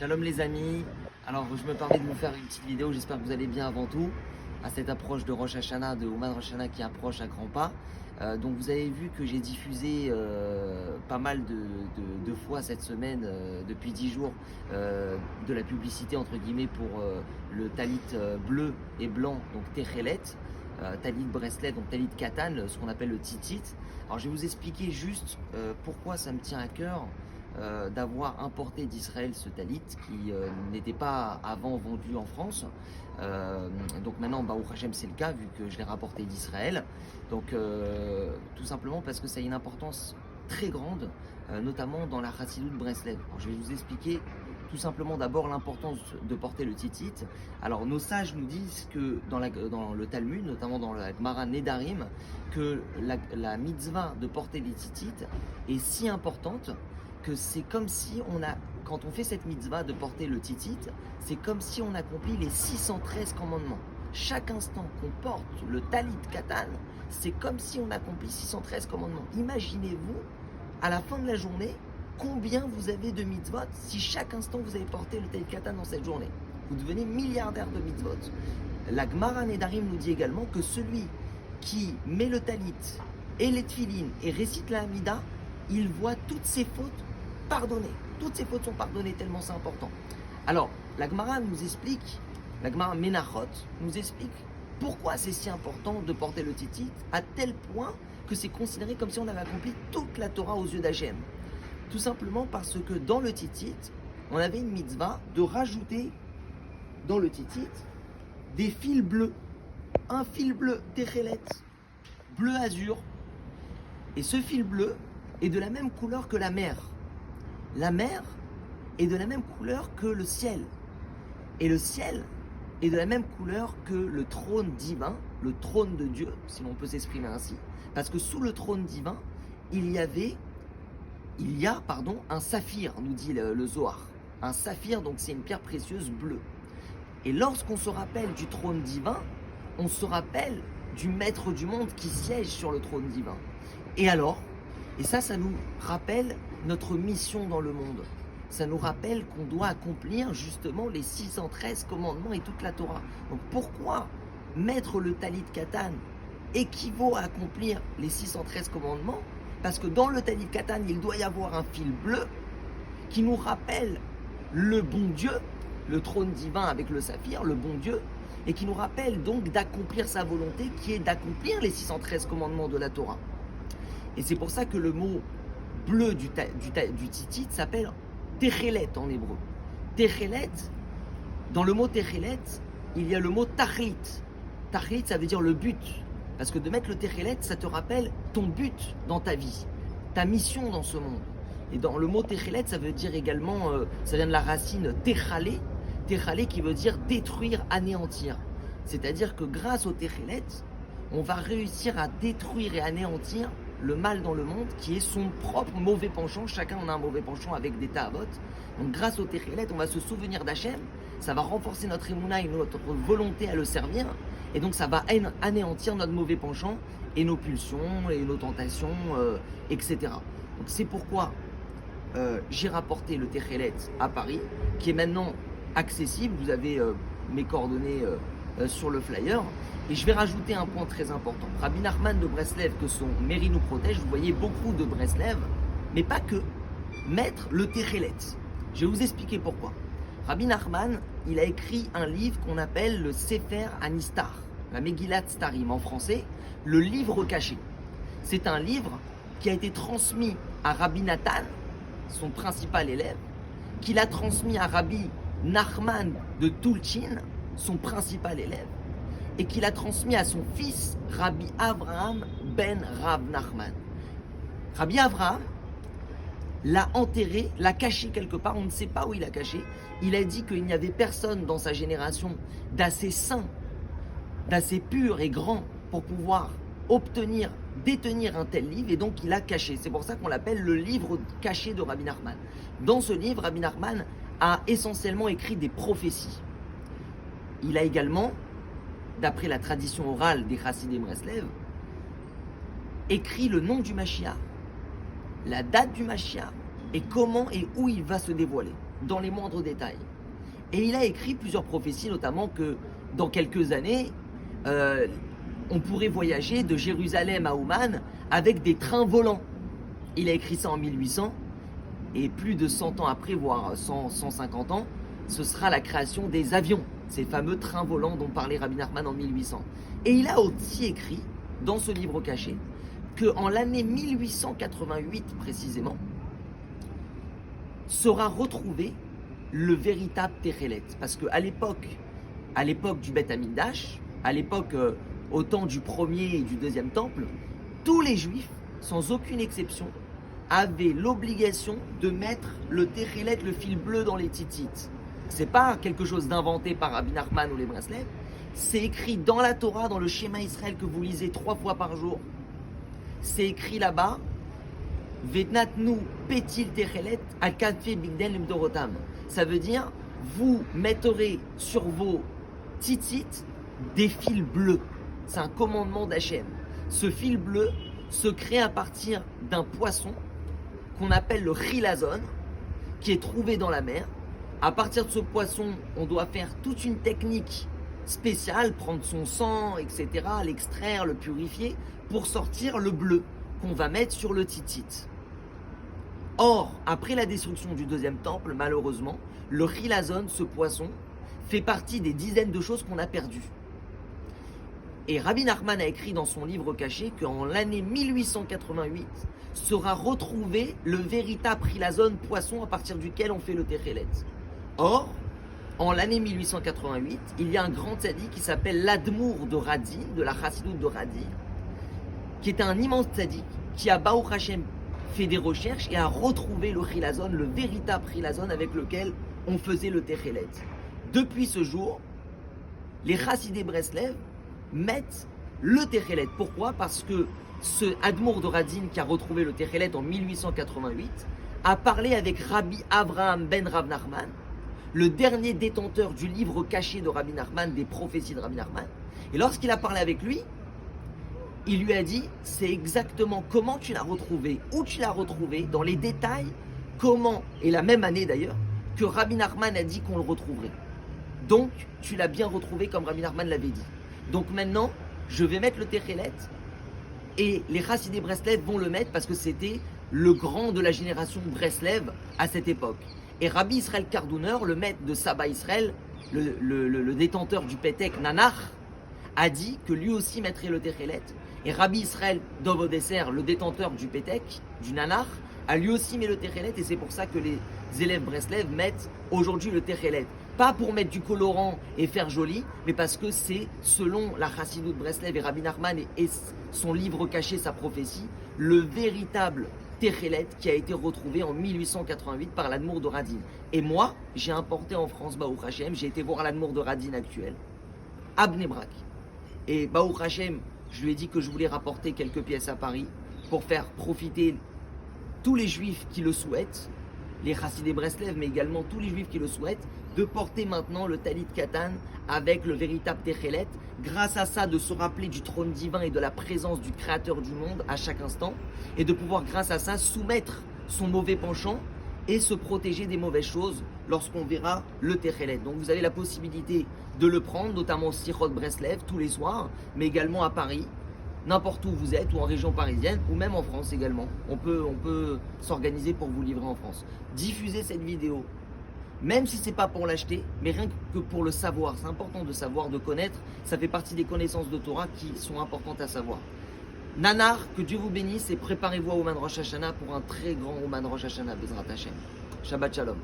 Shalom les amis, alors je me permets de vous faire une petite vidéo, j'espère que vous allez bien avant tout, à cette approche de Rosh Hashanah, de Ouman Rosh Hashanah qui approche à grands pas. Donc vous avez vu que j'ai diffusé pas mal de fois cette semaine, depuis 10 jours, de la publicité entre guillemets pour le talit bleu et blanc, donc Techelet, talit Breslev, donc talit Katan, ce qu'on appelle le titit. Alors je vais vous expliquer juste pourquoi ça me tient à cœur d'avoir importé d'Israël ce talit qui n'était pas avant vendu en France. Donc maintenant, Baruch Hashem, c'est le cas vu que je l'ai rapporté d'Israël. Donc tout simplement parce que ça a une importance très grande, notamment dans la Chassidut Breslev. Alors, je vais vous expliquer tout simplement d'abord l'importance de porter le titit. Alors nos sages nous disent que dans le Talmud, notamment dans la Gemara Nedarim, que la mitzvah de porter des titit est si importante que c'est comme si quand on fait cette mitzvah de porter le titit, c'est comme si on accomplit les 613 commandements. Chaque instant qu'on porte le talit katan, c'est comme si on accomplit 613 commandements. Imaginez-vous, à la fin de la journée, combien vous avez de mitzvot si chaque instant vous avez porté le talit katan dans cette journée. Vous devenez milliardaire de mitzvot. La Gemara Nedarim nous dit également que celui qui met le talit et les tfilines et récite la Hamida, il voit toutes ses fautes pardonnées. Toutes ces fautes sont pardonnées tellement c'est important. Alors, la Gemara nous explique, la Gemara Menachot nous explique pourquoi c'est si important de porter le titit, à tel point que c'est considéré comme si on avait accompli toute la Torah aux yeux d'Hachem. Tout simplement parce que dans le titit, on avait une mitzvah de rajouter dans le titit des fils bleus. Un fil bleu, Techelet, bleu azur. Et ce fil bleu est de la même couleur que la mer. La mer est de la même couleur que le ciel. Et le ciel est de la même couleur que le trône divin, le trône de Dieu, si l'on peut s'exprimer ainsi. Parce que sous le trône divin, il y a un saphir, nous dit le Zohar. Un saphir, donc c'est une pierre précieuse bleue. Et lorsqu'on se rappelle du trône divin, on se rappelle du maître du monde qui siège sur le trône divin. Et alors, et ça nous rappelle notre mission dans le monde. Ça nous rappelle qu'on doit accomplir justement les 613 commandements et toute la Torah. Donc pourquoi mettre le talit katan équivaut à accomplir les 613 commandements? Parce que dans le talit katan, il doit y avoir un fil bleu qui nous rappelle le bon Dieu, le trône divin avec le saphir, le bon Dieu, et qui nous rappelle donc d'accomplir sa volonté qui est d'accomplir les 613 commandements de la Torah. Et c'est pour ça que le mot bleu du titit s'appelle Techelet en hébreu. Techelet, dans le mot Techelet, il y a le mot Tachlit. Tachlit, ça veut dire le but. Parce que de mettre le Techelet, ça te rappelle ton but dans ta vie, ta mission dans ce monde. Et dans le mot Techelet, ça veut dire également, ça vient de la racine Techalé, Techalé qui veut dire détruire, anéantir. C'est-à-dire que grâce au Techelet, on va réussir à détruire et anéantir le mal dans le monde qui est son propre mauvais penchant. Chacun en a un mauvais penchant avec des ta'avot. Donc grâce au Techelet, on va se souvenir d'Hachem, ça va renforcer notre émouna et notre volonté à le servir, et donc ça va anéantir notre mauvais penchant et nos pulsions et nos tentations, etc. Donc c'est pourquoi j'ai rapporté le Techelet à Paris, qui est maintenant accessible. Vous avez mes coordonnées sur le flyer. Et je vais rajouter un point très important. Rabbi Nachman de Breslev, que son mairie nous protège, vous voyez beaucoup de Breslev, mais pas que, mettre le Techelet. Je vais vous expliquer pourquoi. Rabbi Nachman, il a écrit un livre qu'on appelle le Sefer Anistar, la Megillat Starim en français, le livre caché. C'est un livre qui a été transmis à Rabbi Nathan, son principal élève, qu'il a transmis à Rabbi Nachman de Tulchin, son principal élève, et qu'il a transmis à son fils, Rabbi Avraham ben Rav Nachman. Rabbi Avraham l'a enterré, l'a caché quelque part, on ne sait pas où il l'a caché. Il a dit qu'il n'y avait personne dans sa génération d'assez saint, d'assez pur et grand pour pouvoir détenir un tel livre, et donc il l'a caché. C'est pour ça qu'on l'appelle le livre caché de Rabbi Nachman. Dans ce livre, Rabbi Nachman a essentiellement écrit des prophéties. Il a également, d'après la tradition orale des Chassidim Breslev, écrit le nom du Mashiach, la date du Mashiach et comment et où il va se dévoiler. dans les moindres détails. Et il a écrit plusieurs prophéties, notamment que dans quelques années, on pourrait voyager de Jérusalem à Ouman avec des trains volants. Il a écrit ça en 1800, et plus de 100 ans après, voire 150 ans, ce sera la création des avions, ces fameux trains volants dont parlait Rabbi Nachman en 1800. Et il a aussi écrit, dans ce livre caché, qu'en l'année 1888 précisément, sera retrouvé le véritable Téchelet. Parce qu'à l'époque du Beth Amikdash, à l'époque au temps du premier et du deuxième temple, tous les juifs, sans aucune exception, avaient l'obligation de mettre le Téchelet, le fil bleu, dans les titites. C'est pas quelque chose d'inventé par Rabbi Nachman ou les Breslev, c'est écrit dans la Torah, dans le Shema Israël que vous lisez 3 fois par jour. C'est écrit là-bas, Vetnatnu petil Téchelet al kadfe bigden lemdorotam. Ça veut dire, vous mettrez sur vos titites des fils bleus. C'est un commandement d'Hachem. Ce fil bleu se crée à partir d'un poisson qu'on appelle le chilazon, qui est trouvé dans la mer. À partir de ce poisson, on doit faire toute une technique spéciale, prendre son sang, etc., l'extraire, le purifier, pour sortir le bleu qu'on va mettre sur le titit. Or, après la destruction du deuxième temple, malheureusement, le chilazon, ce poisson, fait partie des dizaines de choses qu'on a perdues. Et Rabbi Nachman a écrit dans son livre caché qu'en l'année 1888 sera retrouvé le véritable chilazon, poisson à partir duquel on fait le Téchelet. Or, en l'année 1888, il y a un grand tzaddik qui s'appelle l'Admour de Radin, de la Chassidut de Radin, qui est un immense tzaddik qui a Baruch Hashem fait des recherches et a retrouvé le chilazon, le véritable chilazon avec lequel on faisait le Téchelet. Depuis ce jour, les Chassidé Breslev mettent le Téchelet. Pourquoi? Parce que ce Admour de Radin qui a retrouvé le Téchelet en 1888 a parlé avec Rabbi Avraham ben Rav Nachman, le dernier détenteur du livre caché de Rabbi Nachman, des prophéties de Rabbi Nachman. Et lorsqu'il a parlé avec lui, il lui a dit, c'est exactement comment tu l'as retrouvé, où tu l'as retrouvé, dans les détails, comment, et la même année d'ailleurs, que Rabbi Nachman a dit qu'on le retrouverait. Donc, tu l'as bien retrouvé comme Rabbi Nachman l'avait dit. Donc maintenant, je vais mettre le Téchelet, et les Chassidé Breslev vont le mettre parce que c'était le grand de la génération Breslev à cette époque. Et Rabbi Israël Kardouner, le maître de Saba Israël, le détenteur du Pétek Nanach, a dit que lui aussi mettrait le Téchelet. Et Rabbi Israël Dov Odesser, le détenteur du Pétek, du Nanach, a lui aussi mis le Téchelet. Et c'est pour ça que les élèves Breslev mettent aujourd'hui le Téchelet. Pas pour mettre du colorant et faire joli, mais parce que c'est, selon la Chassidut Breslev et Rabbi Nachman et son livre caché, sa prophétie, le véritable Téchelet qui a été retrouvé en 1888 par l'Admour de Radin. Et moi, j'ai importé en France Baruch Hashem, j'ai été voir l'Admour de Radin actuel, à Bnei Brak. Et Baruch Hashem, je lui ai dit que je voulais rapporter quelques pièces à Paris pour faire profiter tous les juifs qui le souhaitent, les Chassidé Breslev, mais également tous les juifs qui le souhaitent, de porter maintenant le Talit Katan avec le véritable Téchelet, grâce à ça de se rappeler du trône divin et de la présence du Créateur du monde à chaque instant, et de pouvoir grâce à ça soumettre son mauvais penchant et se protéger des mauvaises choses lorsqu'on verra le Téchelet. Donc vous avez la possibilité de le prendre, notamment au Sichot Breslev tous les soirs, mais également à Paris, n'importe où vous êtes, ou en région parisienne, ou même en France également. On peut s'organiser pour vous livrer en France. Diffusez cette vidéo, même si ce n'est pas pour l'acheter, mais rien que pour le savoir. C'est important de savoir, de connaître. Ça fait partie des connaissances de Torah qui sont importantes à savoir. Nanar, que Dieu vous bénisse et préparez-vous à Ouman Rosh Hashanah pour un très grand Ouman Rosh Hashanah, Bezrat Hashem. Shabbat Shalom.